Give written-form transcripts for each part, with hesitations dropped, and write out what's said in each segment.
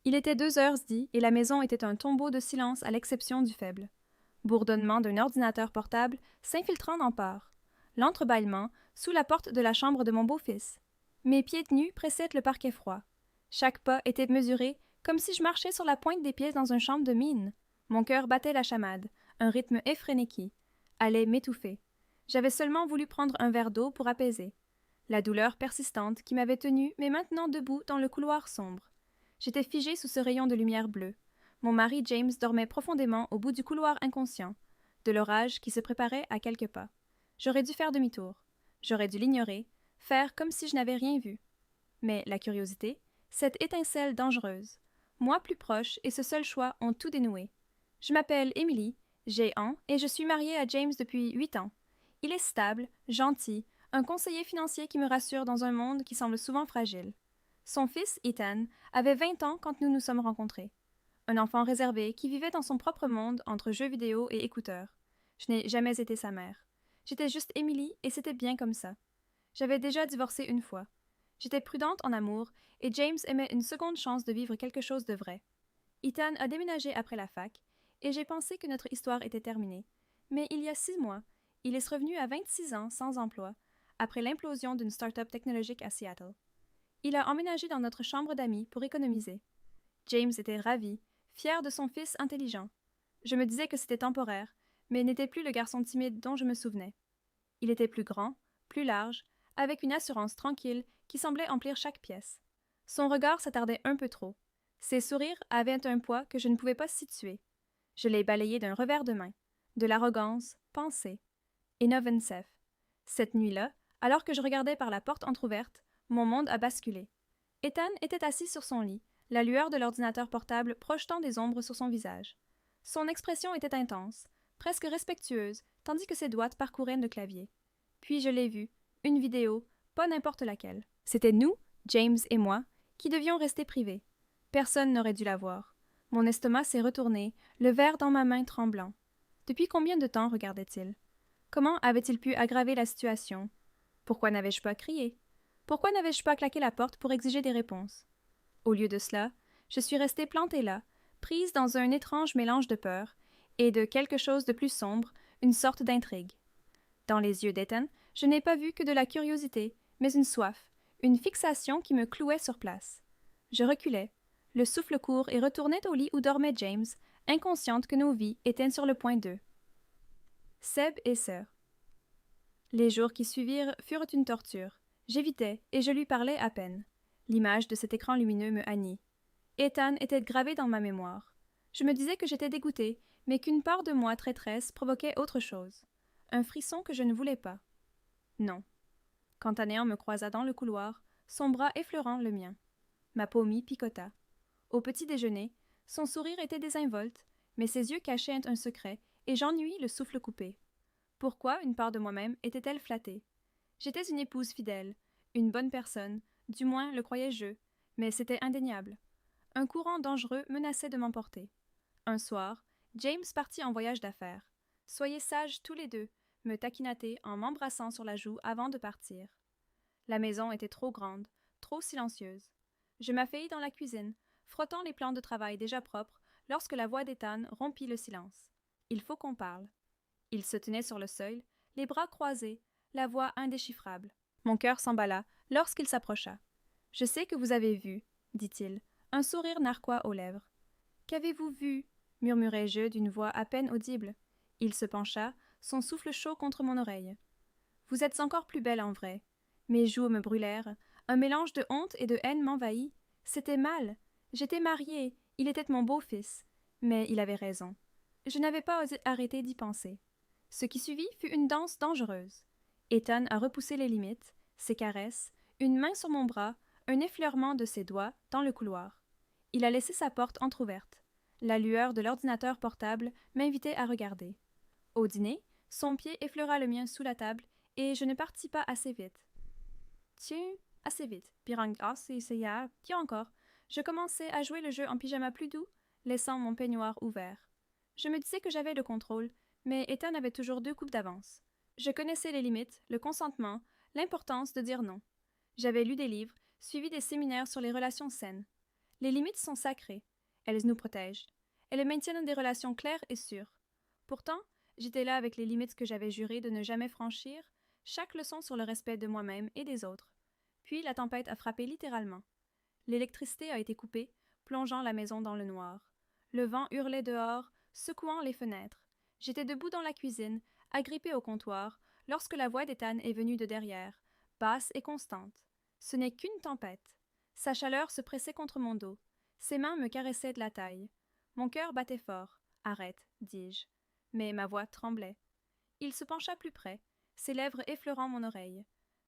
Il était 2 heures et la maison était un tombeau de silence à l'exception du faible bourdonnement d'un ordinateur portable s'infiltrant dans part, l'entrebâillement sous la porte de la chambre de mon beau-fils. Mes pieds nus précèdent le parquet froid. Chaque pas était mesuré comme si je marchais sur la pointe des pieds dans une chambre de mine. Mon cœur battait la chamade, un rythme effréné qui allait m'étouffer. J'avais seulement voulu prendre un verre d'eau pour apaiser. La douleur persistante qui m'avait tenue m'est maintenant debout dans le couloir sombre. J'étais figée sous ce rayon de lumière bleue. Mon mari James dormait profondément au bout du couloir inconscient, de l'orage qui se préparait à quelques pas. J'aurais dû faire demi-tour. J'aurais dû l'ignorer, faire comme si je n'avais rien vu. Mais la curiosité, cette étincelle dangereuse, moi plus proche et ce seul choix ont tout dénoué. Je m'appelle Emily, j'ai an et je suis mariée à James depuis 8 ans. Il est stable, gentil, un conseiller financier qui me rassure dans un monde qui semble souvent fragile. Son fils, Ethan, avait 20 ans quand nous nous sommes rencontrés. Un enfant réservé qui vivait dans son propre monde entre jeux vidéo et écouteurs. Je n'ai jamais été sa mère. J'étais juste Emily et c'était bien comme ça. J'avais déjà divorcé une fois. J'étais prudente en amour et James aimait une seconde chance de vivre quelque chose de vrai. Ethan a déménagé après la fac et j'ai pensé que notre histoire était terminée. Mais il y a 6 mois, il est revenu à 26 ans sans emploi après l'implosion d'une start-up technologique à Seattle. Il a emménagé dans notre chambre d'amis pour économiser. James était ravi, fier de son fils intelligent. Je me disais que c'était temporaire, mais n'était plus le garçon timide dont je me souvenais. Il était plus grand, plus large, avec une assurance tranquille qui semblait emplir chaque pièce. Son regard s'attardait un peu trop. Ses sourires avaient un poids que je ne pouvais pas situer. Je l'ai balayé d'un revers de main. De l'arrogance, pensée. Inovencef. Cette nuit-là, alors que je regardais par la porte entr'ouverte, mon monde a basculé. Ethan était assis sur son lit, la lueur de l'ordinateur portable projetant des ombres sur son visage. Son expression était intense, presque respectueuse, tandis que ses doigts parcouraient le clavier. Puis je l'ai vu, une vidéo, pas n'importe laquelle. C'était nous, James et moi, qui devions rester privés. Personne n'aurait dû la voir. Mon estomac s'est retourné, le verre dans ma main tremblant. Depuis combien de temps regardait-il? Comment avait-il pu aggraver la situation? Pourquoi n'avais-je pas crié? Pourquoi n'avais-je pas claqué la porte pour exiger des réponses? Au lieu de cela, je suis restée plantée là, prise dans un étrange mélange de peur et de quelque chose de plus sombre, une sorte d'intrigue. Dans les yeux d'Ethan, je n'ai pas vu que de la curiosité, mais une soif, une fixation qui me clouait sur place. Je reculais, le souffle court et retournais au lit où dormait James, inconsciente que nos vies étaient sur le point d'eux. Seb et sœur. Les jours qui suivirent furent une torture. J'évitais et je lui parlais à peine. L'image de cet écran lumineux me hannit. Ethan était gravé dans ma mémoire. Je me disais que j'étais dégoûtée, mais qu'une part de moi traîtresse provoquait autre chose. Un frisson que je ne voulais pas. Non. Quand Anéan me croisa dans le couloir, son bras effleurant le mien. Ma peau m'y picota. Au petit déjeuner, son sourire était désinvolte, mais ses yeux cachaient un secret, et j'ennuis le souffle coupé. Pourquoi une part de moi-même était-elle flattée? J'étais une épouse fidèle, une bonne personne, du moins le croyais-je, mais c'était indéniable. Un courant dangereux menaçait de m'emporter. Un soir, James partit en voyage d'affaires. Soyez sages tous les deux, me taquina-t-il en m'embrassant sur la joue avant de partir. La maison était trop grande, trop silencieuse. Je m'asseis dans la cuisine, frottant les plans de travail déjà propres, lorsque la voix d'Ethan rompit le silence. Il faut qu'on parle. Il se tenait sur le seuil, les bras croisés, la voix indéchiffrable. Mon cœur s'emballa lorsqu'il s'approcha. « Je sais que vous avez vu, dit-il, un sourire narquois aux lèvres. Qu'avez-vous vu? Murmurai-je d'une voix à peine audible. Il se pencha, son souffle chaud contre mon oreille. Vous êtes encore plus belle en vrai. Mes joues me brûlèrent, un mélange de honte et de haine m'envahit. C'était mal. J'étais mariée, il était mon beau-fils. Mais il avait raison. Je n'avais pas osé arrêter d'y penser. Ce qui suivit fut une danse dangereuse. Ethan a repoussé les limites, ses caresses, une main sur mon bras, un effleurement de ses doigts dans le couloir. Il a laissé sa porte entr'ouverte. La lueur de l'ordinateur portable m'invitait à regarder. Au dîner, son pied effleura le mien sous la table et je ne partis pas assez vite. Tiens, assez vite. C'est hier. Tiens encore. Je commençais à jouer le jeu en pyjama plus doux, laissant mon peignoir ouvert. Je me disais que j'avais le contrôle, mais Ethan avait toujours 2 coupes d'avance. Je connaissais les limites, le consentement, l'importance de dire non. J'avais lu des livres, suivi des séminaires sur les relations saines. Les limites sont sacrées. Elles nous protègent. Elles maintiennent des relations claires et sûres. Pourtant, j'étais là avec les limites que j'avais juré de ne jamais franchir, chaque leçon sur le respect de moi-même et des autres. Puis la tempête a frappé littéralement. L'électricité a été coupée, plongeant la maison dans le noir. Le vent hurlait dehors, secouant les fenêtres. J'étais debout dans la cuisine, agrippée au comptoir, lorsque la voix d'Ethan est venue de derrière, basse et constante. Ce n'est qu'une tempête. Sa chaleur se pressait contre mon dos. Ses mains me caressaient de la taille. Mon cœur battait fort. Arrête, dis-je. Mais ma voix tremblait. Il se pencha plus près, ses lèvres effleurant mon oreille.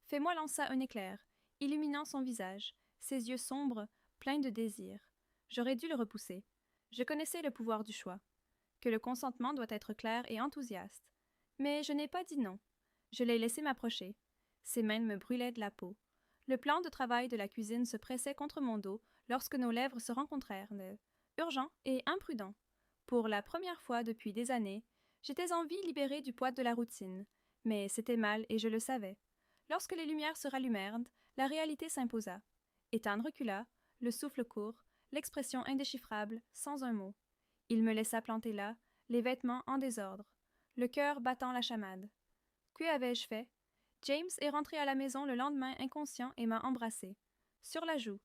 Fais-moi lança un éclair, illuminant son visage, ses yeux sombres, pleins de désir. J'aurais dû le repousser. Je connaissais le pouvoir du choix. Que le consentement doit être clair et enthousiaste. Mais je n'ai pas dit non. Je l'ai laissé m'approcher. Ses mains me brûlaient de la peau. Le plan de travail de la cuisine se pressait contre mon dos lorsque nos lèvres se rencontrèrent, urgent et imprudent. Pour la première fois depuis des années, j'étais en vie libérée du poids de la routine. Mais c'était mal et je le savais. Lorsque les lumières se rallumèrent, la réalité s'imposa. Ethan recula, le souffle court, l'expression indéchiffrable, sans un mot. Il me laissa planter là, les vêtements en désordre, le cœur battant la chamade. Que avais-je fait? James est rentré à la maison le lendemain inconscient et m'a embrassé. Sur la joue.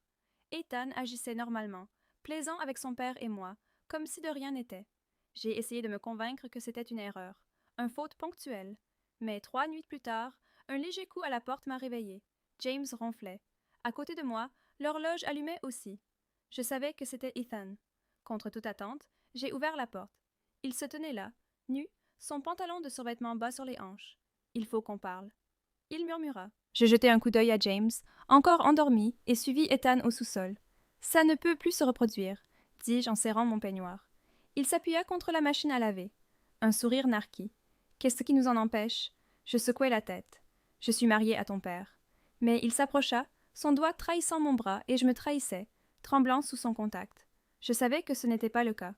Ethan agissait normalement, plaisant avec son père et moi, comme si de rien n'était. J'ai essayé de me convaincre que c'était une erreur, une faute ponctuelle. Mais 3 nuits plus tard, un léger coup à la porte m'a réveillée. James ronflait. À côté de moi, l'horloge allumait aussi. Je savais que c'était Ethan. Contre toute attente, j'ai ouvert la porte. Il se tenait là, nu, son pantalon de survêtement bas sur les hanches. Il faut qu'on parle. Il murmura. Je jetai un coup d'œil à James, encore endormi, et suivis Ethan au sous-sol. Ça ne peut plus se reproduire, dis-je en serrant mon peignoir. Il s'appuya contre la machine à laver. Un sourire narquit. Qu'est-ce qui nous en empêche? Je secouai la tête. Je suis mariée à ton père. Mais il s'approcha, son doigt trahissant mon bras, et je me trahissais, tremblant sous son contact. Je savais que ce n'était pas le cas.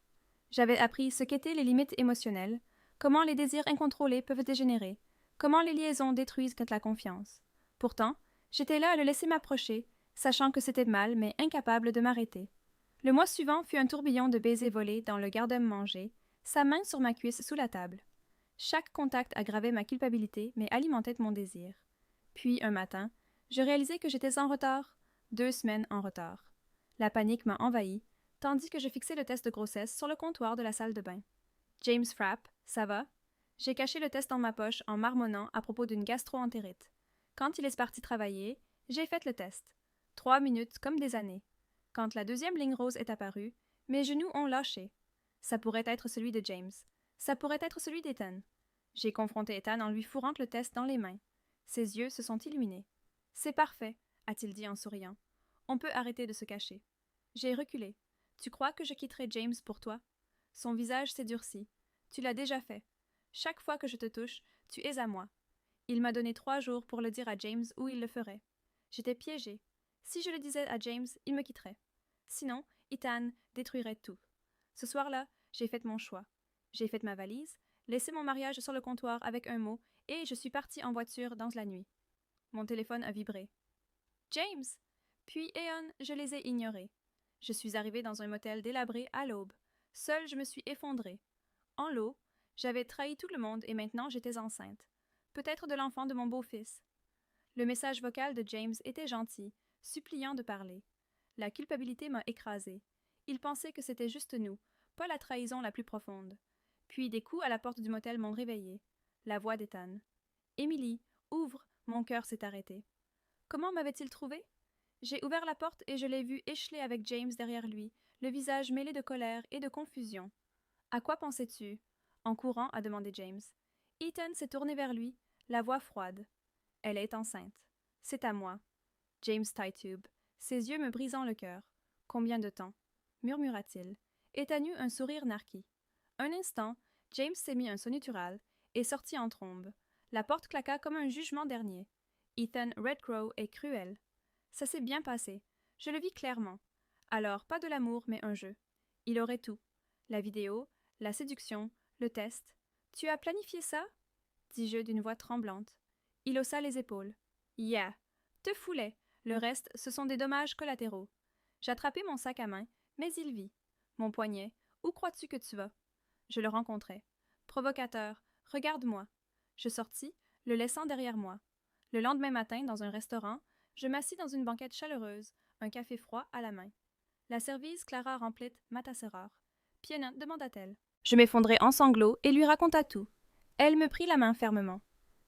J'avais appris ce qu'étaient les limites émotionnelles, comment les désirs incontrôlés peuvent dégénérer, comment les liaisons détruisent la confiance. Pourtant, j'étais là à le laisser m'approcher, sachant que c'était mal, mais incapable de m'arrêter. Le mois suivant fut un tourbillon de baisers volés dans le garde-manger, sa main sur ma cuisse sous la table. Chaque contact aggravait ma culpabilité, mais alimentait mon désir. Puis, un matin, je réalisai que j'étais en retard, 2 semaines en retard. La panique m'a envahi, tandis que je fixais le test de grossesse sur le comptoir de la salle de bain. James frappe, ça va? J'ai caché le test dans ma poche en marmonnant à propos d'une gastro-entérite. Quand il est parti travailler, j'ai fait le test. 3 minutes comme des années. Quand la deuxième ligne rose est apparue, mes genoux ont lâché. Ça pourrait être celui de James. Ça pourrait être celui d'Ethan. J'ai confronté Ethan en lui fourrant le test dans les mains. Ses yeux se sont illuminés. C'est parfait, a-t-il dit en souriant. On peut arrêter de se cacher. J'ai reculé. Tu crois que je quitterai James pour toi? Son visage s'est durci. Tu l'as déjà fait. Chaque fois que je te touche, tu es à moi. Il m'a donné 3 jours pour le dire à James où il le ferait. J'étais piégée. Si je le disais à James, il me quitterait. Sinon, Ethan détruirait tout. Ce soir-là, j'ai fait mon choix. J'ai fait ma valise, laissé mon mariage sur le comptoir avec un mot, et je suis partie en voiture dans la nuit. Mon téléphone a vibré. James! Puis Eon, je les ai ignorés. Je suis arrivée dans un motel délabré à l'aube. Seule, je me suis effondrée. En l'eau, j'avais trahi tout le monde et maintenant j'étais enceinte. Peut-être de l'enfant de mon beau-fils. Le message vocal de James était gentil, suppliant de parler. La culpabilité m'a écrasée. Il pensait que c'était juste nous, pas la trahison la plus profonde. Puis des coups à la porte du motel m'ont réveillée. La voix d'Ethan. Émilie, ouvre, mon cœur s'est arrêté. Comment m'avait-il trouvé? J'ai ouvert la porte et je l'ai vu écheler avec James derrière lui, le visage mêlé de colère et de confusion. À quoi pensais-tu? En courant, a demandé James. Ethan s'est tourné vers lui, la voix froide. Elle est enceinte. C'est à moi. James Tytube, ses yeux me brisant le cœur. Combien de temps? Murmura-t-il. Ethan eut un sourire narquis. Un instant, James s'est mis un sonitural et sortit en trombe. La porte claqua comme un jugement dernier. Ethan Redcrow est cruel. Ça s'est bien passé. Je le vis clairement. Alors, pas de l'amour, mais un jeu. Il aurait tout. La vidéo, la séduction, le test. Tu as planifié ça? Dis-je d'une voix tremblante. Il haussa les épaules. Yeah. Te foulais. Le reste, ce sont des dommages collatéraux. J'attrapai mon sac à main, mais il vit. Mon poignet, où crois-tu que tu vas? Je le rencontrai. Provocateur, regarde-moi. Je sortis, le laissant derrière moi. Le lendemain matin, dans un restaurant, je m'assis dans une banquette chaleureuse, un café froid à la main. La servise Clara remplit ma tasse rare. Piena, demanda-t-elle. Je m'effondrai en sanglots et lui raconta tout. Elle me prit la main fermement.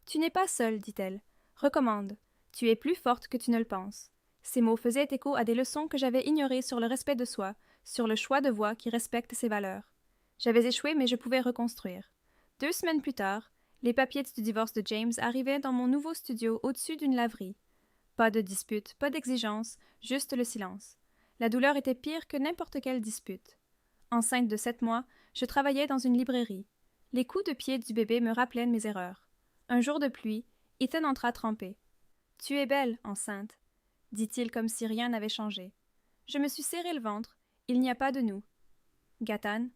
Tu n'es pas seule, dit-elle. Recommande. Tu es plus forte que tu ne le penses. Ces mots faisaient écho à des leçons que j'avais ignorées sur le respect de soi, sur le choix de voie qui respecte ses valeurs. J'avais échoué, mais je pouvais reconstruire. 2 semaines plus tard, les papiers du divorce de James arrivaient dans mon nouveau studio au-dessus d'une laverie. Pas de dispute, pas d'exigence, juste le silence. La douleur était pire que n'importe quelle dispute. Enceinte de 7 mois, je travaillais dans une librairie. Les coups de pied du bébé me rappelaient mes erreurs. Un jour de pluie, Ethan entra trempé. « Tu es belle, enceinte, » dit-il comme si rien n'avait changé. Je me suis serré le ventre. Il n'y a pas de nous. Gatan,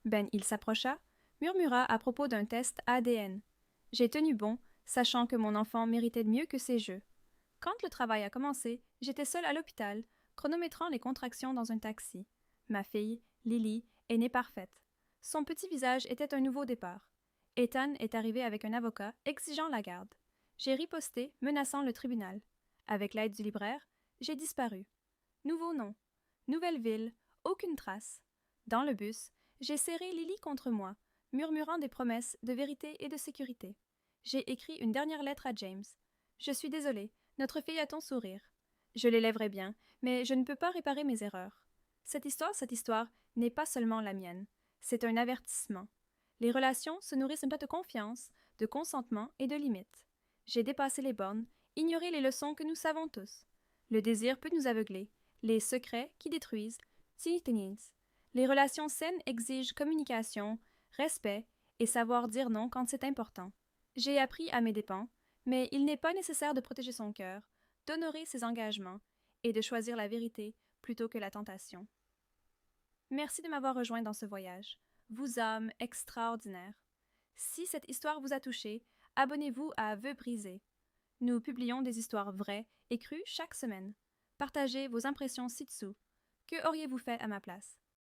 Ben, il s'approcha, murmura à propos d'un test ADN. J'ai tenu bon, sachant que mon enfant méritait mieux que ces jeux. Quand le travail a commencé, j'étais seule à l'hôpital, chronométrant les contractions dans un taxi. Ma fille, Lily, est née parfaite. Son petit visage était un nouveau départ. Ethan est arrivé avec un avocat exigeant la garde. J'ai riposté, menaçant le tribunal. Avec l'aide du libraire, j'ai disparu. Nouveau nom, nouvelle ville, aucune trace. Dans le bus, j'ai serré Lily contre moi, murmurant des promesses de vérité et de sécurité. J'ai écrit une dernière lettre à James. Je suis désolée, notre fille a ton sourire. Je l'élèverai bien, mais je ne peux pas réparer mes erreurs. Cette histoire n'est pas seulement la mienne. C'est un avertissement. Les relations se nourrissent de confiance, de consentement et de limites. J'ai dépassé les bornes, ignoré les leçons que nous savons tous. Le désir peut nous aveugler. Les secrets qui détruisent, tinitiniz. Les relations saines exigent communication, respect et savoir dire non quand c'est important. J'ai appris à mes dépens, mais il n'est pas nécessaire de protéger son cœur, d'honorer ses engagements et de choisir la vérité plutôt que la tentation. Merci de m'avoir rejoint dans ce voyage. Vous âme extraordinaire. Si cette histoire vous a touché, abonnez-vous à Vœux brisés. Nous publions des histoires vraies et crues chaque semaine. Partagez vos impressions ci-dessous. Que auriez-vous fait à ma place?